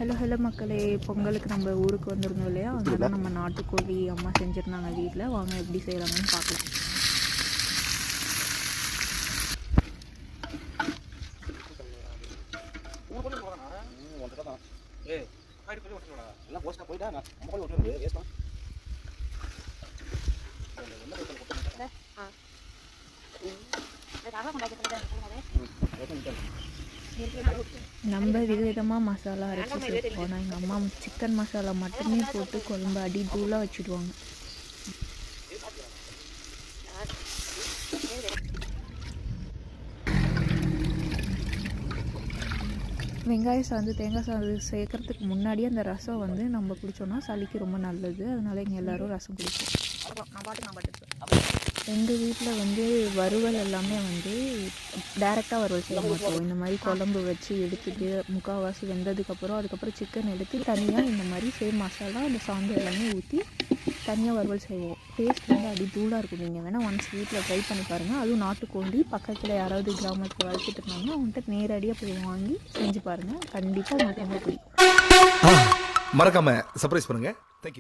Hello மக்களே, பொங்கலுக்கு நம்ம ஊருக்கு வந்திருந்தோம் இல்லையா, அதனால நம்ம நாட்டுக்கோழி அம்மா செஞ்சுருந்தாங்க வீட்டில். வாங்க எப்படி செய்கிறாங்கன்னு பார்க்கலாம். நம்ம விதவிதமாக மசாலா அரைச்சி சேர்ப்போம். ஆனால் எங்கள் அம்மா சிக்கன் மசாலா மட்டுமே போட்டு குழம்பு அடி தூளாக வச்சுடுவாங்க. வெங்காய சாந்து தேங்காய் சாந்து சேர்க்கறதுக்கு முன்னாடியே அந்த ரசம் வந்து நம்ம குடித்தோன்னா சளிக்கு ரொம்ப நல்லது. அதனால இங்கே எல்லோரும் ரசம் குடிப்போம். எங்கள் வீட்டில் வந்து வறுவல் எல்லாமே வந்து டைரெக்டாக வறுவல் செய்ய மாட்டோம். இந்த மாதிரி குழம்பு வச்சு எடுத்துகிட்டு முக்கால்வாசி வெந்ததுக்கப்புறம் அதுக்கப்புறம் சிக்கன் எடுத்து தனியாக இந்த மாதிரி சேம் மசாலா அந்த சாந்து எல்லாமே ஊற்றி தனியாக வறுவல் செய்வோம். டேஸ்ட் வந்து அடி தூளாக இருக்கும். நீங்கள் வேணால் ஒன்ஸ் வீட்டில் ட்ரை பண்ணி பாருங்கள். அதுவும் நாட்டுக்கோழி பக்கத்தில் யாராவது கிராமத்தில் வளர்த்துட்டு இருந்தாங்கன்னா அவங்கள்ட்ட நேரடியாக போய் வாங்கி செஞ்சு பாருங்கள். கண்டிப்பாக உங்களுக்கு ரொம்ப பிடிக்கும். மறக்காமல் சர்ப்ரைஸ் பண்ணுங்கள். தேங்க்யூ.